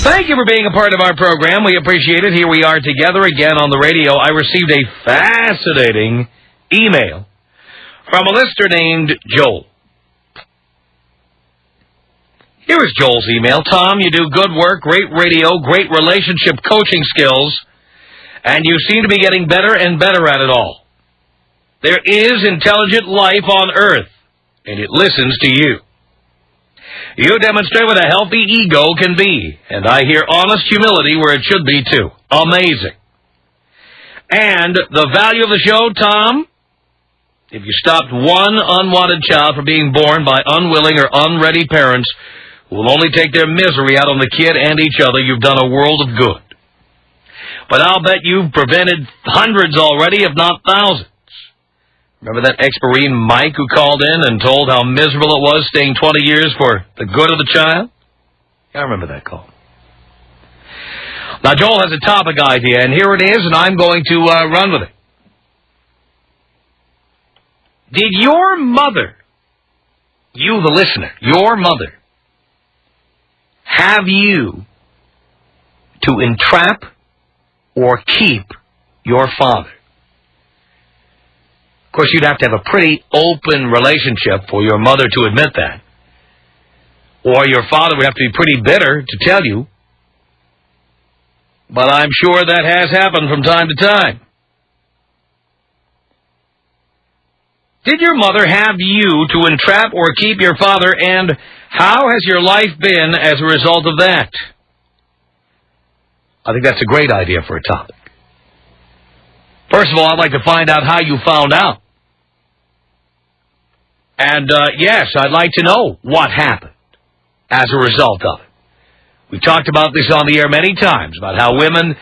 Thank you for being a part of our program. We appreciate it. Here we are together again on the radio. I received a fascinating email from a listener named Joel. Here is Joel's email. Tom, you do good work, great radio, great relationship coaching skills, and you seem to be getting better and better at it all. There is intelligent life on Earth, and it listens to you. You demonstrate what a healthy ego can be, and I hear honest humility where it should be, too. Amazing. And the value of the show, Tom, if you stopped one unwanted child from being born by unwilling or unready parents who will only take their misery out on the kid and each other, you've done a world of good. But I'll bet you've prevented hundreds already, if not thousands. Remember that ex-Marine Mike who called in and told how miserable it was staying 20 years for the good of the child? I remember that call. Now, Joel has a topic idea, and here it is, and I'm going to run with it. Did your mother, you the listener, your mother, have you to entrap or keep your father? Of course, you'd have to have a pretty open relationship for your mother to admit that. Or your father would have to be pretty bitter to tell you. But I'm sure that has happened from time to time. Did your mother have you to entrap or keep your father, and how has your life been as a result of that? I think that's a great idea for a topic. First of all, I'd like to find out how you found out. And, yes, I'd like to know what happened as a result of it. We've talked about this on the air many times, about how women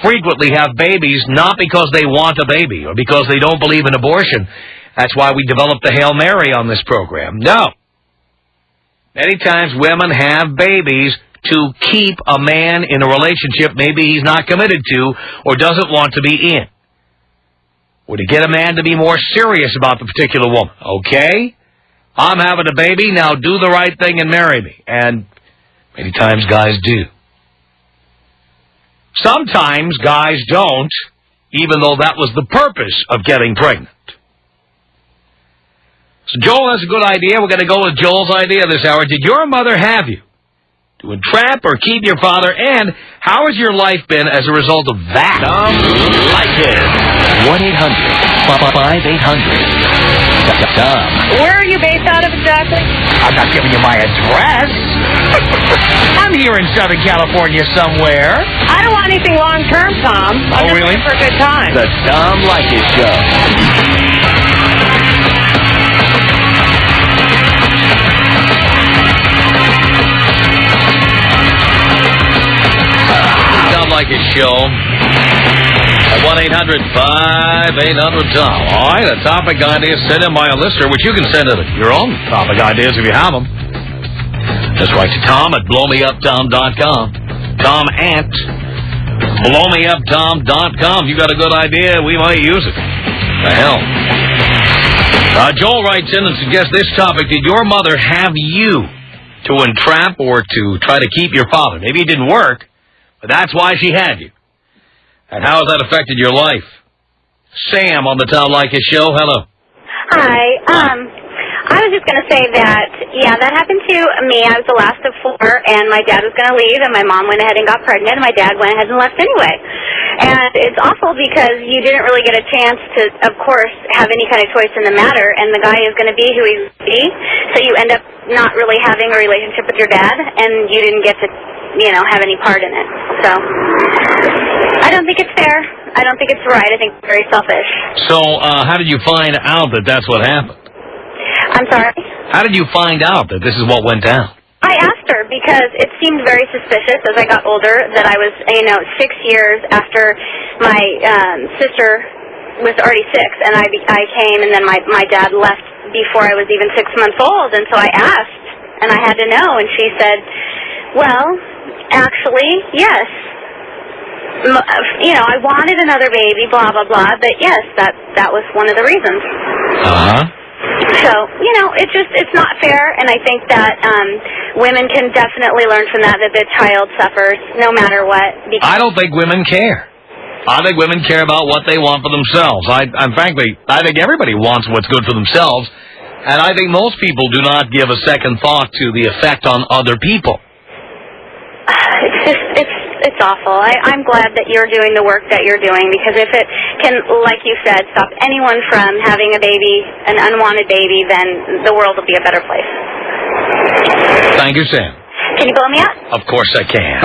frequently have babies not because they want a baby or because they don't believe in abortion. That's why we developed the Hail Mary on this program. No. Many times women have babies to keep a man in a relationship maybe he's not committed to or doesn't want to be in. Or to get a man to be more serious about the particular woman. Okay? I'm having a baby, now do the right thing and marry me. And many times guys do. Sometimes guys don't, even though that was the purpose of getting pregnant. So Joel has a good idea. We're going to go with Joel's idea this hour. Did your mother have you to entrap or keep your father? And how has your life been as a result of that? Leykis. 1-800-5800. Where are you based out of exactly? I'm not giving you my address. I'm here in Southern California somewhere. I don't want anything long-term, Tom. I'm just really? looking for a good time. The Tom Leykis Show. Leykis Show at 1-800-5800-TOM. All right, a topic idea sent in by a listener, which you can send in your own topic ideas if you have them. Just write to Tom at blowmeuptom.com. Tom at blowmeuptom.com. You got a good idea, we might use it. The hell. Joel writes in and suggests this topic. Did your mother have you to entrap or to try to keep your father? Maybe it didn't work, but that's why she had you. And how has that affected your life? Sam on the Tom Leykis Show. Hello. Hi. I was just going to say that, yeah, that happened to me. I was the last of 4, and my dad was going to leave, and my mom went ahead and got pregnant, and my dad went ahead and left anyway. And it's awful because you didn't really get a chance to, of course, have any kind of choice in the matter, and the guy is going to be who he's going to be, so you end up not really having a relationship with your dad, and you didn't get to, have any part in it. So I don't think it's fair. I don't think it's right. I think it's very selfish. So how did you find out that that's what happened? I'm sorry? How did you find out that this is what went down? I asked her because it seemed very suspicious as I got older that I was, 6 years after my sister was already 6, and I came, and then my dad left before I was even 6 months old, and so I asked, and I had to know, and she said, well, actually, yes. I wanted another baby, blah, blah, blah, but yes, that was one of the reasons. Uh-huh. So, it's not fair, and I think that women can definitely learn from that the child suffers no matter what. I don't think women care. I think women care about what they want for themselves. Frankly, I think everybody wants what's good for themselves, and I think most people do not give a second thought to the effect on other people. It's awful. I'm glad that you're doing the work that you're doing, because if it can, like you said, stop anyone from having a baby, an unwanted baby, then the world will be a better place. Thank you, Sam. Can you blow me up? Of course I can.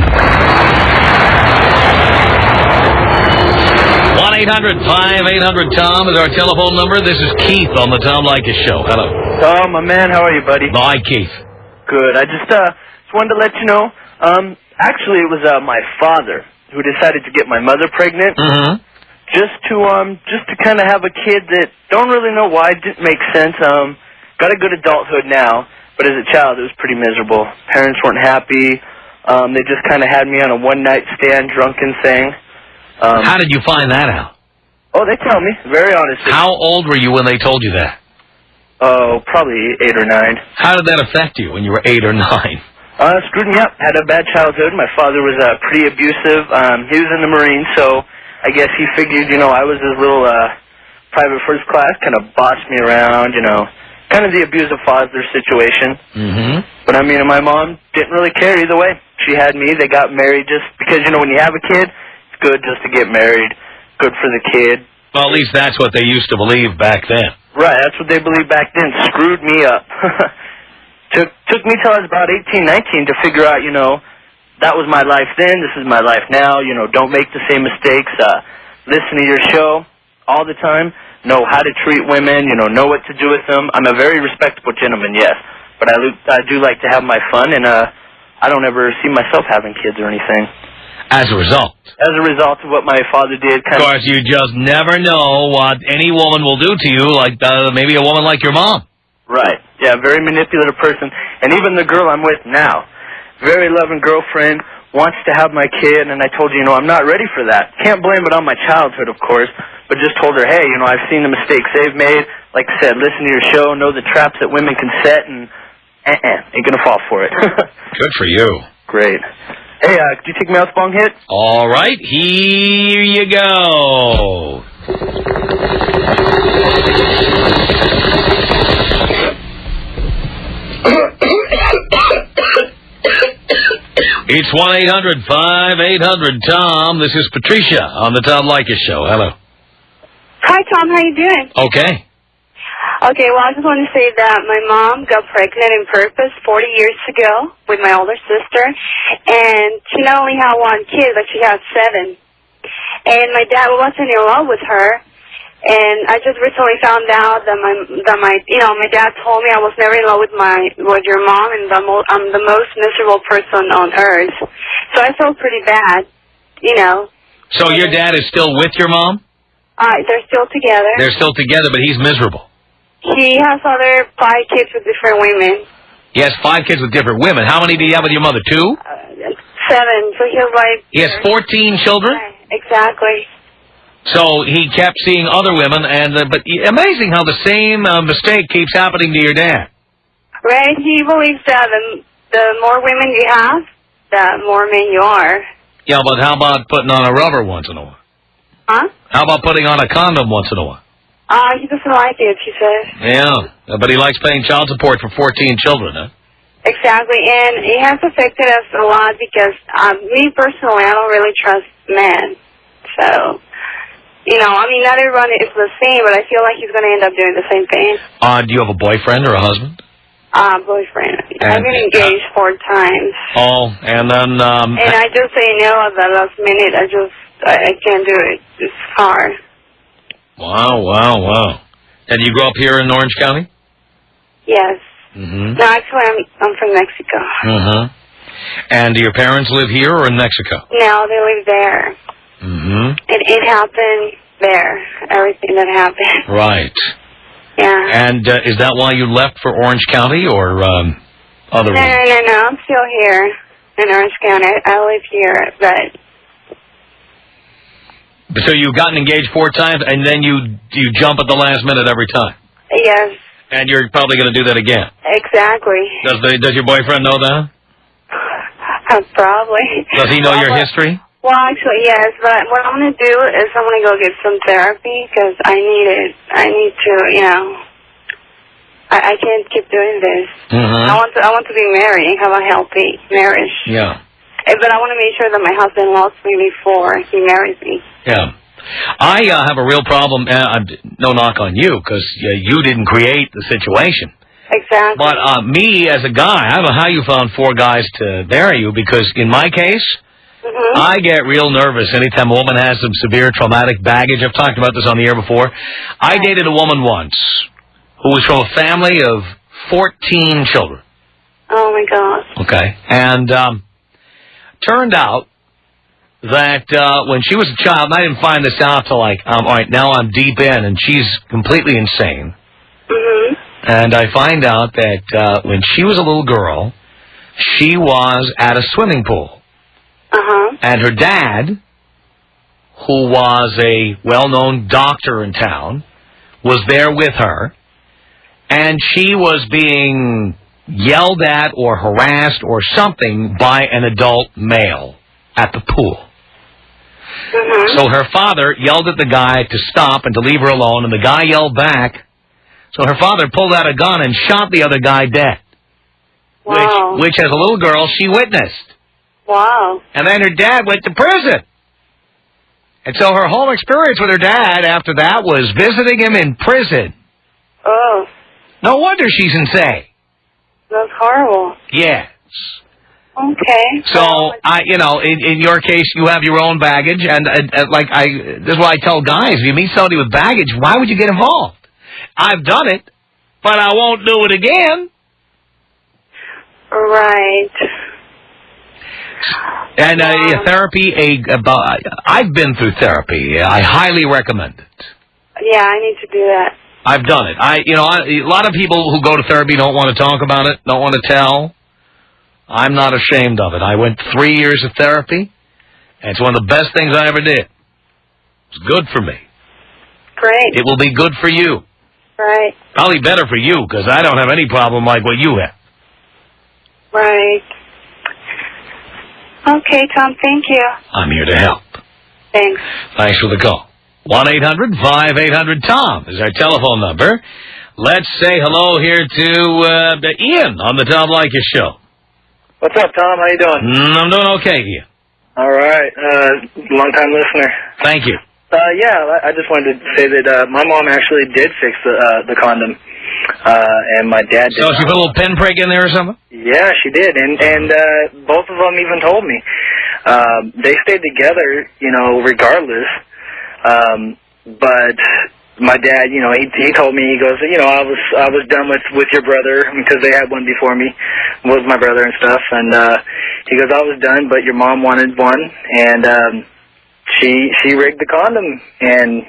1-800-5800-TOM is our telephone number. This is Keith on the Tom Leykis Show. Hello. Tom, my man, how are you, buddy? Hi, Keith. Good. I just wanted to let you know, actually it was my father who decided to get my mother pregnant. Mm-hmm. Just to kind of have a kid that don't really know why, didn't make sense. Got a good adulthood now, but as a child it was pretty miserable. Parents weren't happy. They just kind of had me on a one-night stand drunken thing. How did you find that out? Oh, they tell me. Very honest. How old were you when they told you that? Oh, probably 8 or 9. How did that affect you when you were 8 or 9? Screwed me up. Had a bad childhood. My father was pretty abusive. He was in the Marines, so I guess he figured, I was his little private first class, kind of bossed me around, kind of the abusive father situation. Mm-hmm. But, my mom didn't really care either way. She had me. They got married just because, when you have a kid, it's good just to get married. Good for the kid. Well, at least that's what they used to believe back then. Right, that's what they believed back then. Screwed me up. Took me till I was about 18, 19 to figure out, that was my life then, this is my life now, don't make the same mistakes, listen to your show all the time, know how to treat women, know what to do with them. I'm a very respectable gentleman, yes, but I do like to have my fun, and I don't ever see myself having kids or anything. As a result of what my father did. Of course, you just never know what any woman will do to you, like maybe a woman like your mom. Right. Yeah, very manipulative person. And even the girl I'm with now, very loving girlfriend, wants to have my kid, and I told you, I'm not ready for that. Can't blame it on my childhood, of course, but just told her, hey, I've seen the mistakes they've made. Like I said, listen to your show, know the traps that women can set, and ain't gonna fall for it. Good for you. Great. Hey, could you take me out the bong hit? All right, here you go. It's 1-800-5800-TOM. This is Patricia on the Tom Leykis Show. Hello. Hi, Tom. How you doing? Okay. Okay, well, I just want to say that my mom got pregnant on purpose 40 years ago with my older sister, and she not only had one kid, but she had 7. And my dad wasn't in love with her, and I just recently found out that my dad told me I was never in love with your mom, and I'm the most miserable person on earth. So I felt pretty bad, So your dad is still with your mom? They're still together. They're still together, but he's miserable. He has other 5 kids with different women. He has 5 kids with different women. How many do you have with your mother? 2? 7. So he was like... He has 14 children? Right, exactly. So he kept seeing other women, but amazing how the same mistake keeps happening to your dad. Right, he believes that the more women you have, the more men you are. Yeah, but how about putting on a rubber once in a while? Huh? How about putting on a condom once in a while? He doesn't like it, he says. Yeah, but he likes paying child support for 14 children, huh? Exactly, and it has affected us a lot because me personally, I don't really trust men. So, not everyone is the same, but I feel like he's going to end up doing the same thing. Do you have a boyfriend or a husband? Boyfriend. I've been engaged 4 times. Oh, and then... and I just say no at the last minute. I can't do it. It's hard. Wow. And you grew up here in Orange County? Yes. Mm-hmm. No, actually, I'm from Mexico. Mm-hmm. And do your parents live here or in Mexico? No, they live there. Mm-hmm. It happened there, everything that happened. Right. Yeah. And is that why you left for Orange County or other reasons? No, I'm still here in Orange County. I live here, but... So you've gotten engaged 4 times, and then you jump at the last minute every time? Yes. And you're probably going to do that again. Exactly. Does your boyfriend know that? Probably. Does he know your history? Well, actually, yes. But what I'm going to do is I'm going to go get some therapy because I need it. I need to, you know. I can't keep doing this. Mm-hmm. I want to be married and have a healthy marriage. Yeah. But I want to make sure that my husband loves me before he marries me. Yeah. I have a real problem. No knock on you, because you didn't create the situation. Exactly. But me as a guy, I don't know how you found 4 guys to marry you, because in my case, I get real nervous anytime a woman has some severe traumatic baggage. I've talked about this on the air before. I dated a woman once who was from a family of 14 children. Oh, my God. Okay. And turned out that when she was a child, and I didn't find this out till like, all right, now I'm deep in, and she's completely insane. Mm-hmm. And I find out that when she was a little girl, she was at a swimming pool. Uh-huh. And her dad, who was a well-known doctor in town, was there with her. And she was being yelled at or harassed or something by an adult male at the pool. Mm-hmm. So her father yelled at the guy to stop and to leave her alone, and the guy yelled back. So her father pulled out a gun and shot the other guy dead. Wow. Which as a little girl, she witnessed. Wow. And then her dad went to prison. And so her whole experience with her dad after that was visiting him in prison. Oh. No wonder she's insane. That's horrible. Yes. Okay. So, in your case, you have your own baggage, and this is what I tell guys, if you meet somebody with baggage, why would you get involved? I've done it, but I won't do it again. Right. And therapy, I've been through therapy. I highly recommend it. Yeah, I need to do that. I've done it. A lot of people who go to therapy don't want to talk about it, don't want to tell. I'm not ashamed of it. I went 3 years of therapy, and it's one of the best things I ever did. It's good for me. Great. It will be good for you. Right. Probably better for you, because I don't have any problem like what you have. Right. Okay, Tom, thank you. I'm here to help. Thanks. Thanks for the call. 1-800-5800-TOM is our telephone number. Let's say hello here to Ian on the Tom Leykis Show. What's up, Tom? How you doing? I'm doing okay, Ian. All right. Long-time listener. Thank you. I just wanted to say that my mom actually did fix the condom, and my dad did. So she put a little pinprick in there or something? Yeah, she did, and both of them even told me. They stayed together, regardless. But my dad, he told me, he goes, I was done with your brother, because they had one before me, was my brother and stuff, and he goes, I was done, but your mom wanted one, and she rigged the condom, and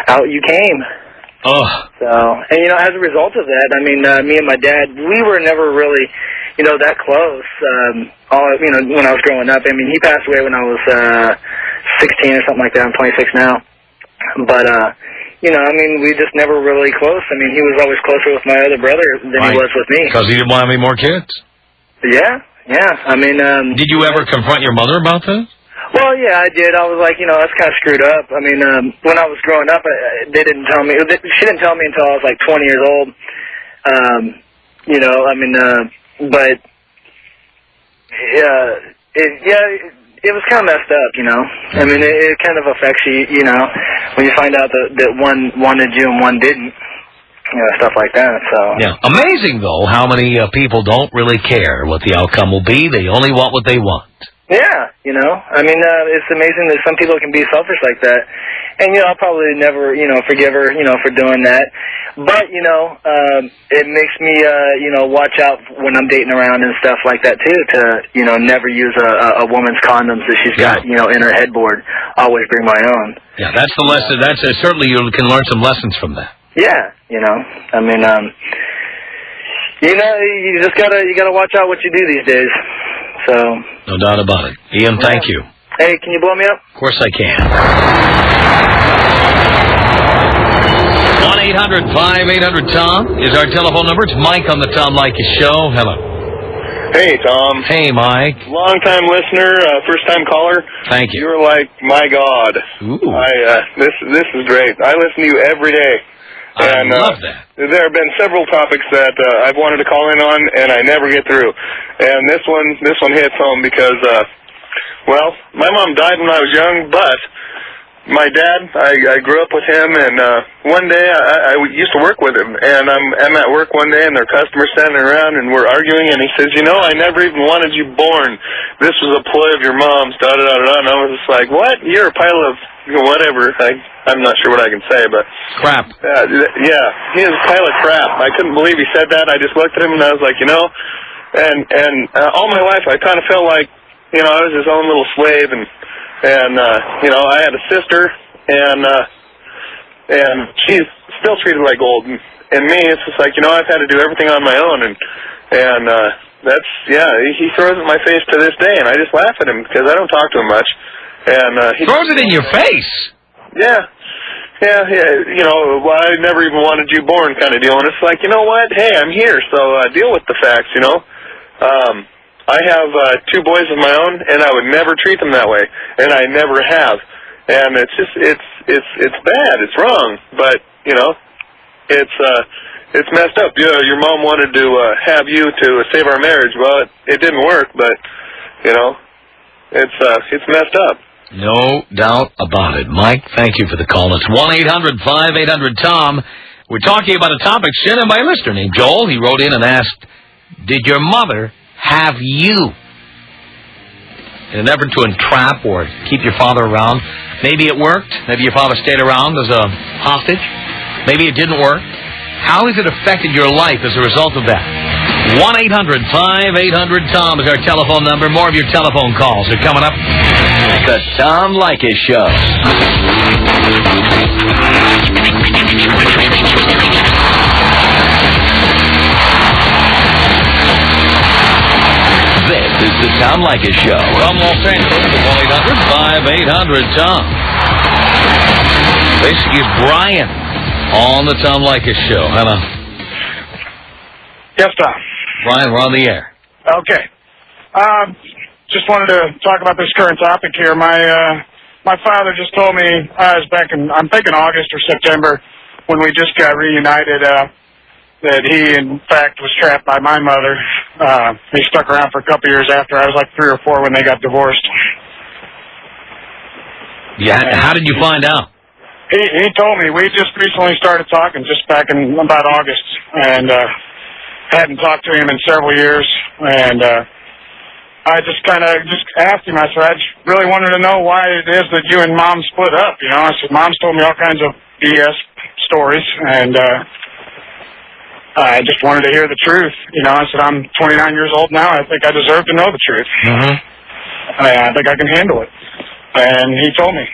out you came. Oh. So, and as a result of that, I mean, me and my dad, we were never really, that close. When I was growing up, I mean, he passed away when I was 16 or something like that. I'm 26 now. But, I mean, we just never really close. I mean, he was always closer with my other brother than he was with me. Because he didn't want any more kids? Yeah. I mean... Did you ever confront your mother about this? Well, yeah, I did. I was like, that's kind of screwed up. I mean, when I was growing up, they didn't tell me. She didn't tell me until I was like 20 years old. But it was kind of messed up, I mean, it kind of affects you, when you find out that one wanted you and one didn't, stuff like that. So yeah, amazing though how many people don't really care what the outcome will be. They only want what they want. Yeah, I mean, it's amazing that some people can be selfish like that. And, I'll probably never, forgive her, for doing that. But, it makes me, watch out when I'm dating around and stuff like that, too, to, never use a woman's condoms that she's got, in her headboard. Always bring my own. Yeah, that's the lesson. That's certainly you can learn some lessons from that. Yeah, I mean, you just gotta watch out what you do these days. So no doubt about it. Ian, thank you. Hey, can you blow me up? Of course I can. 1-800-5800-TOM is our telephone number. It's Mike on the Tom Leykis Show. Hello. Hey, Tom. Hey, Mike. Long-time listener, first-time caller. Thank you. You're like, my God. Ooh. This is great. I listen to you every day. I love that. There have been several topics that I've wanted to call in on, and I never get through. And this one hits home because, well, my mom died when I was young, but my dad, I grew up with him, and one day I used to work with him, and I'm at work one day, and their customer's standing around, and we're arguing, and he says, you know, I never even wanted you born. This was a ploy of your mom's, da-da-da-da-da, and I was just like, what? You're a pile of whatever. I'm not sure what I can say, but... Crap. Yeah, he is a pile of crap. I couldn't believe he said that. I just looked at him, and I was like, you know, and all my life I kind of felt like, you know, I was his own little slave, and you know, I had a sister, and she's still treated like gold. And me, it's just like, you know, I've had to do everything on my own, and that's, yeah, he throws it in my face to this day, and I just laugh at him because I don't talk to him much. And he throws it in your face. Yeah, you know, well, I never even wanted you born kind of deal. And it's like, you know what? Hey, I'm here, so deal with the facts, you know. I have 2 boys of my own, and I would never treat them that way, and I never have. And it's just, it's bad, it's wrong, but you know, it's messed up. You know, your mom wanted to have you to save our marriage. Well, it didn't work, but you know, it's messed up. No doubt about it. Mike, thank you for the call. It's 1-800-5800-TOM. We're talking about a topic sent in by a listener named Joel. He wrote in and asked, did your mother have you in an effort to entrap or keep your father around? Maybe it worked. Maybe your father stayed around as a hostage. Maybe it didn't work. How has it affected your life as a result of that? 1-800-5800-TOM is our telephone number. More of your telephone calls are coming up. The Tom Leykis Show. This is the Tom Leykis Show. From Los Angeles, 1-800-5800-TOM. This is Brian on the Tom Leykis Show. Hello. Yes, Tom. Brian, we're on the air. Okay. Just wanted to talk about this current topic here. My father just told me, I was back in, I'm thinking August or September, when we just got reunited, that he, in fact, was trapped by my mother. He stuck around for a couple years after. I was like 3 or 4 when they got divorced. Yeah. How did you find out? He told me. We just recently started talking just back in about August, and hadn't talked to him in several years, and I just kind of asked him. I said, I just really wanted to know why it is that you and Mom split up. You know, I said, Mom's told me all kinds of BS stories, and I just wanted to hear the truth. You know, I said, I'm 29 years old now. I think I deserve to know the truth. Mm-hmm. I think I can handle it. And he told me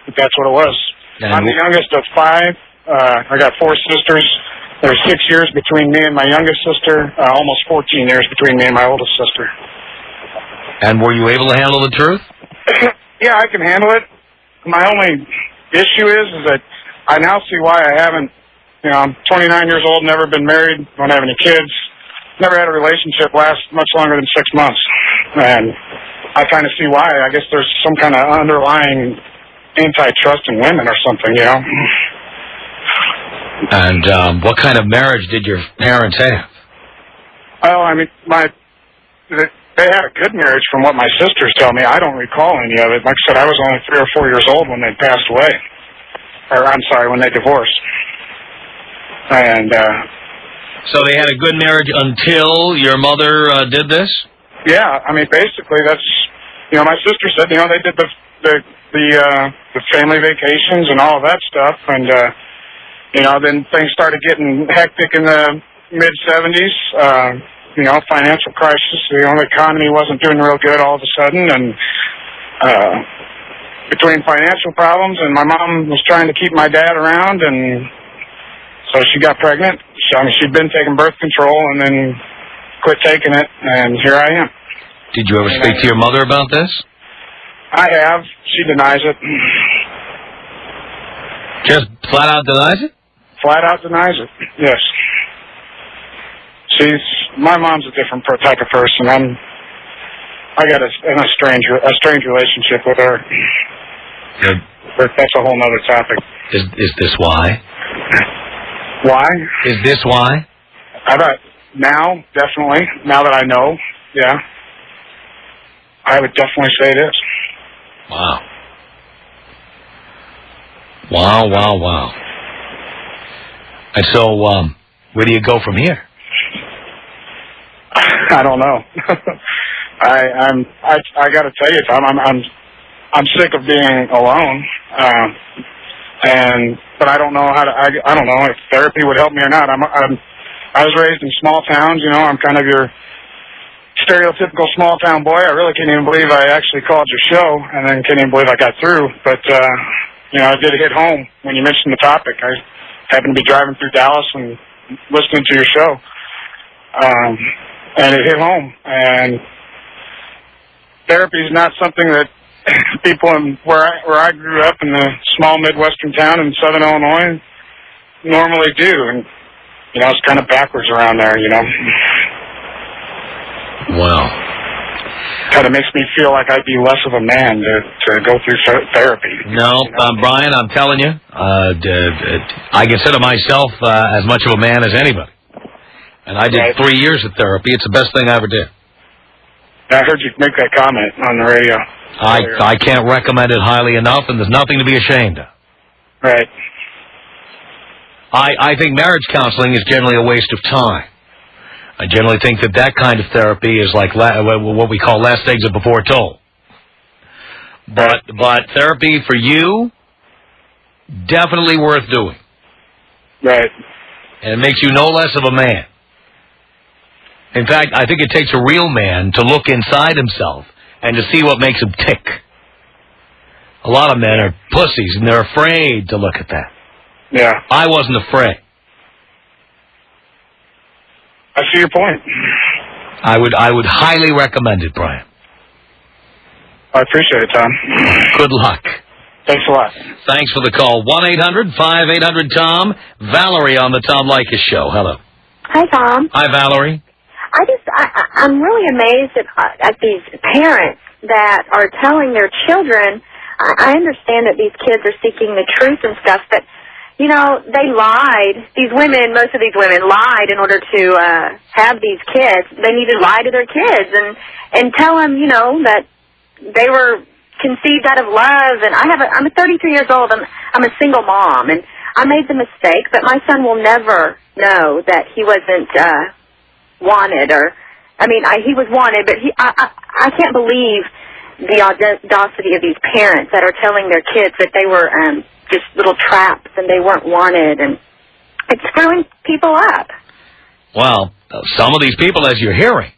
that that's what it was. And I'm the youngest of 5. I got 4 sisters. There's 6 years between me and my youngest sister, almost 14 years between me and my oldest sister. And were you able to handle the truth? Yeah, I can handle it. My only issue is that I now see why I haven't, you know, I'm 29 years old, never been married, don't have any kids, never had a relationship last much longer than 6 months. And I kind of see why. I guess there's some kind of underlying antitrust in women or something, you know. And what kind of marriage did your parents have? Well, I mean, they had a good marriage from what my sisters tell me. I don't recall any of it. Like I said, I was only 3 or 4 years old when they passed away. Or, I'm sorry, when they divorced. And, so they had a good marriage until your mother did this? Yeah, I mean, basically that's, you know, my sister said, you know, they did the family vacations and all of that stuff, and, you know, then things started getting hectic in the mid-'70s, you know, financial crisis, you know, the economy wasn't doing real good all of a sudden, and between financial problems, and my mom was trying to keep my dad around, and so she got pregnant. So, I mean, she'd been taking birth control and then quit taking it, and here I am. Did you ever speak to your mother about this? I have. She denies it. Just flat out denies it? flat out denies it. Yes. My mom's a different type of person. I got a strange relationship with her. Good. But that's a whole other topic. Is this why? Why? Is this why? Now, definitely. Now that I know, yeah. I would definitely say it is. Wow. Wow. And so, where do you go from here? I don't know. I got to tell you, Tom, I'm sick of being alone. But I don't know how to. I don't know if therapy would help me or not. I was raised in small towns. You know, I'm kind of your stereotypical small town boy. I really can't even believe I actually called your show, and then can't even believe I got through. But you know, it did hit home when you mentioned the topic. I happened to be driving through Dallas and listening to your show, and it hit home. And therapy is not something that people where I grew up in the small Midwestern town in Southern Illinois normally do, and you know, it's kind of backwards around there. You know. Wow. Kind of makes me feel like I'd be less of a man to go through therapy. No, you know? Brian, I'm telling you, I consider myself as much of a man as anybody. And I did 3 years of therapy. It's the best thing I ever did. I heard you make that comment on the radio. I can't recommend it highly enough, and there's nothing to be ashamed of. Right. I think marriage counseling is generally a waste of time. I generally think that kind of therapy is like what we call last exit before toll. But therapy for you, definitely worth doing. Right. And it makes you no less of a man. In fact, I think it takes a real man to look inside himself and to see what makes him tick. A lot of men are pussies, and they're afraid to look at that. Yeah. I wasn't afraid. I see your point. I would highly recommend it, Brian. I appreciate it, Tom. Good luck. Thanks a lot. Thanks for the call. 1-800-5800-TOM. Valerie on the Tom Leykis Show. Hello. Hi, Tom. Hi, Valerie. I'm really amazed at these parents that are telling their children. I understand that these kids are seeking the truth and stuff, but you know, they lied. These women, most of these women lied in order to have these kids. They need to lie to their kids and tell them, you know, that they were conceived out of love. And I'm 33 years old. I'm a single mom, and I made the mistake. But my son will never know that he wasn't wanted, or he was wanted, but I can't believe the audacity of these parents that are telling their kids that they were just little traps and they weren't wanted, and it's screwing people up. Well, some of these people, as you're hearing,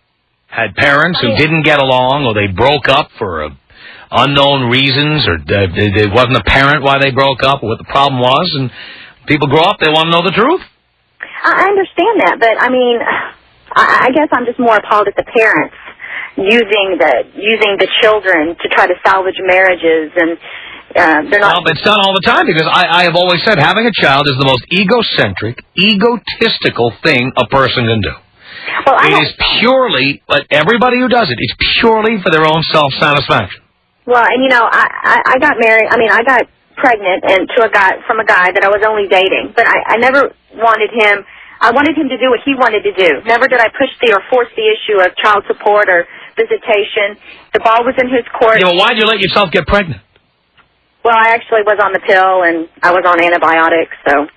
had parents who didn't get along, or they broke up for unknown reasons, or it wasn't apparent why they broke up or what the problem was, and people grow up, they want to know the truth. I understand that, but I guess I'm just more appalled at the parents using the children to try to salvage marriages, and they're not. Well, it's done all the time, because I have always said having a child is the most egocentric, egotistical thing a person can do. Well, it is purely, but everybody who does it is purely for their own self-satisfaction. Well, and you know, I got married. I got pregnant from a guy that I was only dating, but I never wanted him. I wanted him to do what he wanted to do. Never did I push or force the issue of child support or visitation. The ball was in his court. Yeah, well, why did you let yourself get pregnant? Well, I actually was on the pill, and I was on antibiotics, so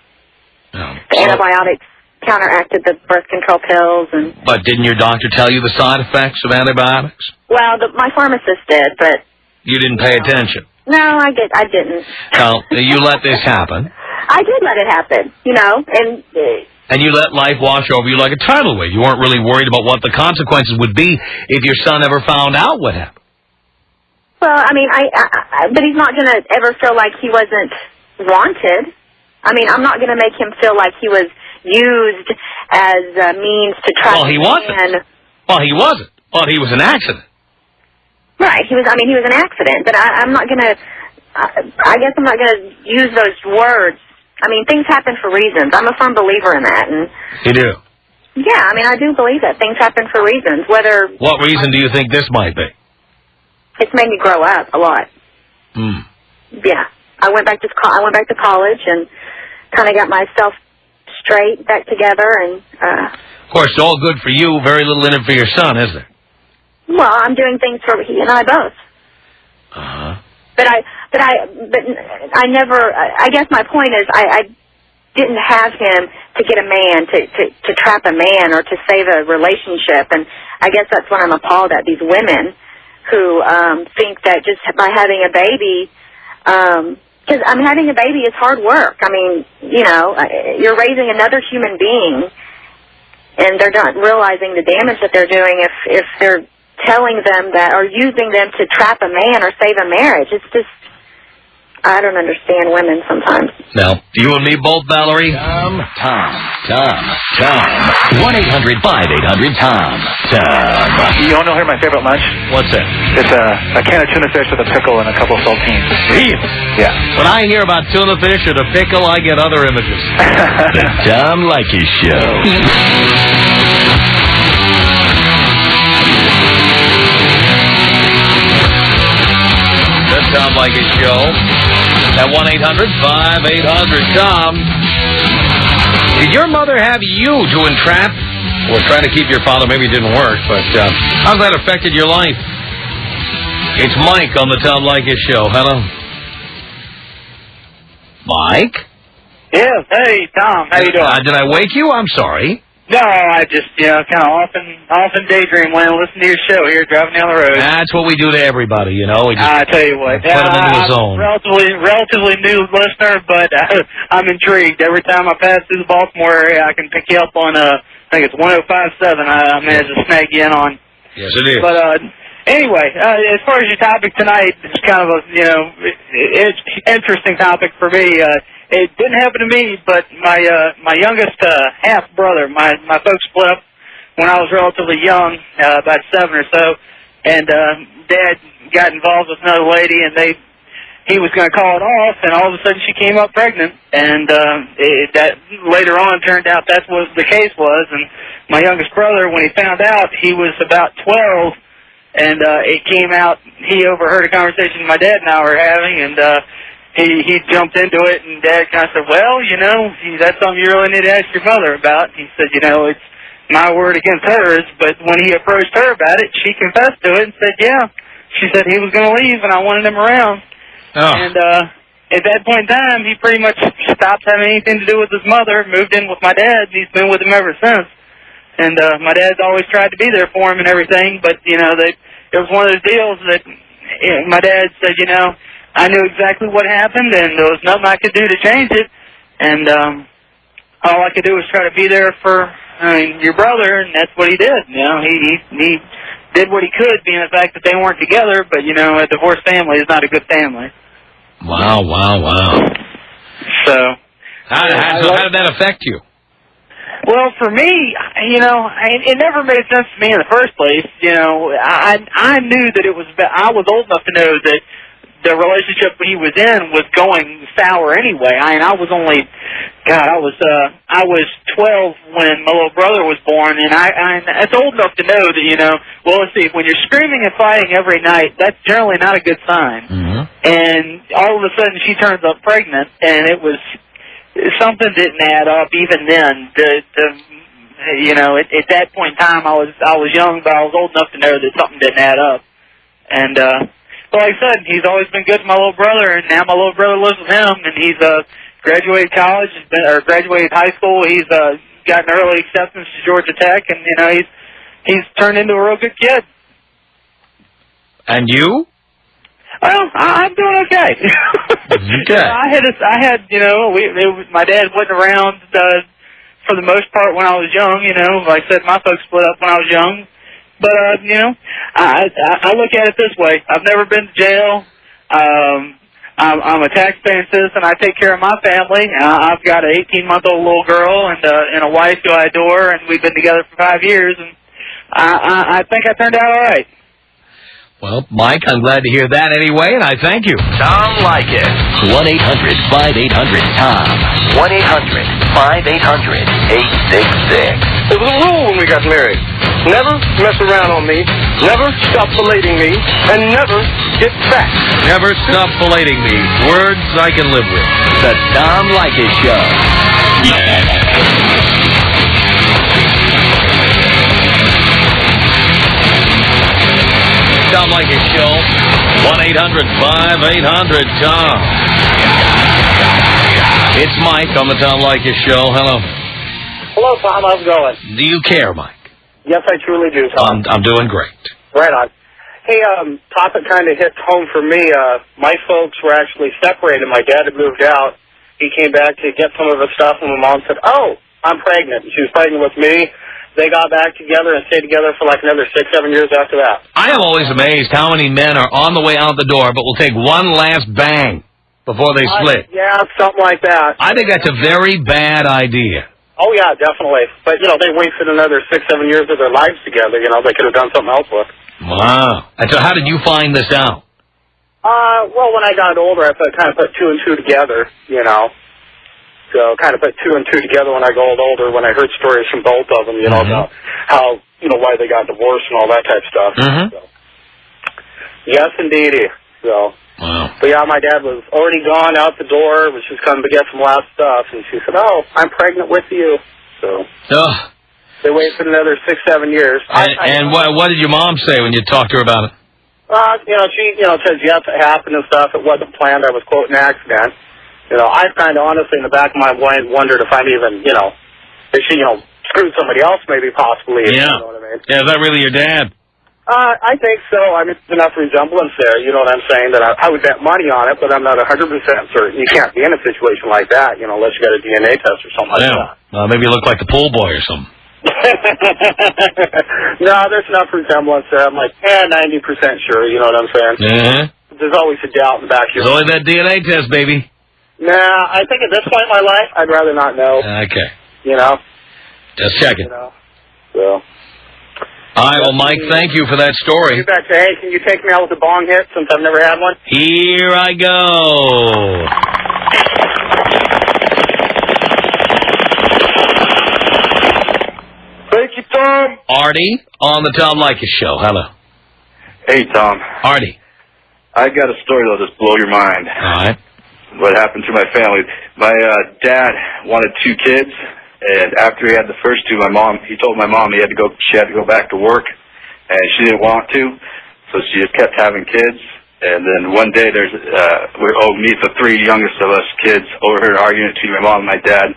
the antibiotics counteracted the birth control pills. But didn't your doctor tell you the side effects of antibiotics? Well, my pharmacist did, but... You didn't pay attention? No, I didn't. Now, you let this happen. I did let it happen, you know, and you let life wash over you like a tidal wave. You weren't really worried about what the consequences would be if your son ever found out what happened. Well, but he's not going to ever feel like he wasn't wanted. I'm not going to make him feel like he was used as a means to try to... Well, he wasn't. Well, he wasn't. Well, he was an accident. Right. He was an accident, but I'm not going to... I guess I'm not going to use those words, I mean, things happen for reasons. I'm a firm believer in that. And You do? yeah, I mean, I do believe that things happen for reasons. Whether What reason do you think this might be? it's made me grow up a lot. Hmm. Yeah, I went back to college and kind of got myself straight back together. And Of course, it's all good for you. Very little in it for your son, is there? well, I'm doing things for he and I both. Uh-huh. But I never. I guess my point is, I didn't have him to get a man to trap a man or to save a relationship, and I guess that's what I'm appalled at, these women who think that just by having a baby, because having a baby is hard work. I mean, you know, you're raising another human being, and they're not realizing the damage that they're doing if they're telling them that or using them to trap a man or save a marriage. It's just, I don't understand women sometimes. Now, you and me both, Valerie? Tom. 1-800-5800-TOM. Tom. You want to hear my favorite lunch? What's that? It's a can of tuna fish with a pickle and a couple of saltines. Really? Yeah. When I hear about tuna fish or the pickle, I get other images. The Tom Leykis Show. The Tom Leykis Show at 1-800-5800-TOM. Did your mother have you to entrap or try to keep your father? Maybe it didn't work, but how's that affected your life? It's Mike on the Tom Leykis Show. Hello. Mike? Yeah. Hey, Tom. How you doing? Did I wake you? I'm sorry. No, I just, kind of often daydream when I listen to your show here driving down the road. That's what we do to everybody, you know. We just I tell you what, put him into his I'm zone. relatively new listener, but I'm intrigued. Every time I pass through the Baltimore area, I can pick you up on, I think it's 105.7. I managed to snag you in on. Yes, it is. But anyway, as far as your topic tonight, it's kind of a, it's interesting topic for me. It didn't happen to me, but my youngest half brother, my folks split up when I was relatively young, about 7 or so, and Dad got involved with another lady, and he was going to call it off, and all of a sudden she came up pregnant, and that later on turned out that's what the case was. And my youngest brother, when he found out, he was about 12, and it came out. He overheard a conversation my dad and I were having, and he jumped into it, and Dad kind of said, well, that's something you really need to ask your mother about. He said, it's my word against hers, but when he approached her about it, she confessed to it and said, yeah. She said he was going to leave, and I wanted him around. Oh. And at that point in time, he pretty much stopped having anything to do with his mother, moved in with my dad, and he's been with him ever since. And my dad's always tried to be there for him and everything, but, it was one of those deals that my dad said, I knew exactly what happened, and there was nothing I could do to change it. And all I could do was try to be there for your brother, and that's what he did. He did what he could, being the fact that they weren't together. But a divorced family is not a good family. Wow. So how did that affect you? Well, for me, it never made sense to me in the first place. I knew that I was old enough to know that the relationship he was in was going sour anyway. I was only, I was 12 when my little brother was born, and it's old enough to know that, well, let's see, when you're screaming and fighting every night, that's generally not a good sign. Mm-hmm. And all of a sudden she turns up pregnant, and something didn't add up even then. At that point in time, I was young, but I was old enough to know that something didn't add up. And, well, like I said, he's always been good to my little brother, and now my little brother lives with him, and he's graduated college, or graduated high school. He's gotten early acceptance to Georgia Tech, and he's turned into a real good kid. And you? Well, I'm doing okay. Okay. I had my dad wasn't around for the most part when I was young. Like I said, my folks split up when I was young. But, I look at it this way. I've never been to jail. I'm a tax-paying citizen. I take care of my family. I've got an 18-month-old little girl and a wife who I adore, and we've been together for 5 years, and I think I turned out all right. Well, Mike, I'm glad to hear that anyway, and I thank you. Tom Leykis. 1-800-5800-TOM. 1-800-5800-866. There was a rule when we got married. Never mess around on me, never stop belating me, and never get fat. Never stop belating me. Words I can live with. The Tom Leykis Show. Tom Leykis Show. 1-800-5800-TOM. It's Mike on the Tom Leykis Show. Hello. Hello, Tom. How's it going? Do you care, Mike? Yes, I truly do, Tom. I'm doing great. Right on. Hey, topic kind of hits home for me. My folks were actually separated. My dad had moved out. He came back to get some of his stuff, and my mom said, "Oh, I'm pregnant." She was pregnant with me. They got back together and stayed together for like another 6-7 years after that. I am always amazed how many men are on the way out the door but will take one last bang before they split. Yeah, something like that. I think that's a very bad idea. Oh, yeah, definitely. But, they wasted another 6-7 years of their lives together. They could have done something else with. Wow. And so how did you find this out? Well, when I got older, I kind of put 2 and 2 together, So kind of put 2 and 2 together when I got older, when I heard stories from both of them, about how, why they got divorced and all that type of stuff. Mm-hmm. So. Yes, indeedy. So. Wow. But yeah, my dad was already gone out the door, was just coming to get some last stuff, and she said, "Oh, I'm pregnant with you." So. Ugh. They waited another 6-7 years. And what did your mom say when you talked to her about it? She, says yes, it happened and stuff. It wasn't planned. I was, quote, an accident. I kind of honestly in the back of my mind wondered if I'm even, if she, screwed somebody else maybe possibly. Yeah. You know what I mean? Yeah, is that really your dad? I think so. I mean, there's enough resemblance there, you know what I'm saying, that I would bet money on it, but I'm not 100% certain. You can't be in a situation like that, unless you got a DNA test or something like that. Maybe you look like the pool boy or something. No, there's enough resemblance there. I'm like, 90% sure, you know what I'm saying? Mm-hmm. There's always a doubt in the back of your There's always that DNA test, baby. Nah, I think at this point in my life, I'd rather not know. Okay. Just checking. So. All right, well, Mike, thank you for that story. You betcha. Hey, can you take me out with a bong hit since I've never had one? Here I go. Thank you, Tom. Artie on the Tom Leykis Show. Hello. Hey, Tom. Artie. I got a story that'll just blow your mind. All right. What happened to my family. My dad wanted 2 kids. And after he had the first 2, he told my mom she had to go back to work, and she didn't want to, so she just kept having kids. And then one day me, the 3 youngest of us kids, overheard an argument between my mom and my dad,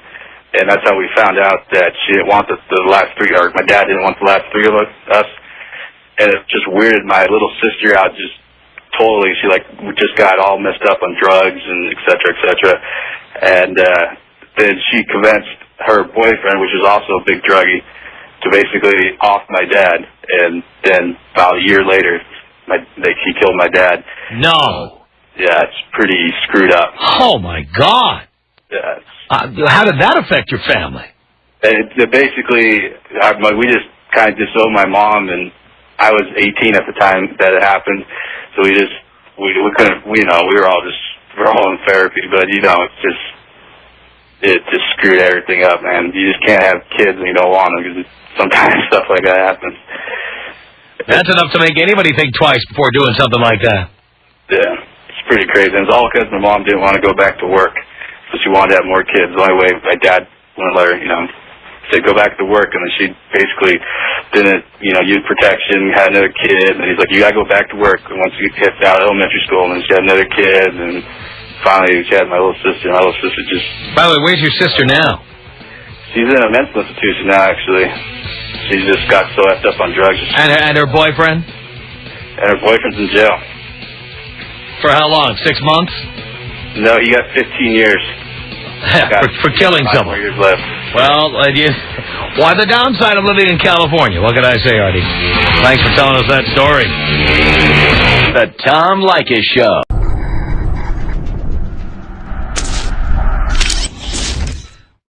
and that's how we found out that she didn't want the last 3, or my dad didn't want the last 3 of us. And it just weirded my little sister out, just totally. She just got all messed up on drugs and et cetera, and then she convinced her boyfriend, which is also a big druggie, to basically off my dad, and then about a year later, he killed my dad. No. Yeah, it's pretty screwed up. Oh my God. Yeah. How did that affect your family? Basically, we just kind of disowned my mom, and I was 18 at the time that it happened, so we couldn't, we were all in therapy, but it just screwed everything up, man. You just can't have kids and you don't want them because sometimes stuff like that happens. That's enough to make anybody think twice before doing something like that. Yeah, it's pretty crazy. And it's all because my mom didn't want to go back to work, so she wanted to have more kids. The only way my dad wouldn't let her, said go back to work, and then she basically didn't, use protection, had another kid, and he's like, you gotta go back to work. And once you get out of elementary school, and then she had another kid, and finally, she had my little sister. My little sister just... By the way, where's your sister now? She's in a mental institution now, actually. She just got so effed up on drugs. And her boyfriend? And her boyfriend's in jail. For how long? 6 months? No, he got 15 years. for killing someone. 5 more years left. Well, why the downside of living in California? What can I say, Artie? Thanks for telling us that story. The Tom Leykis Show.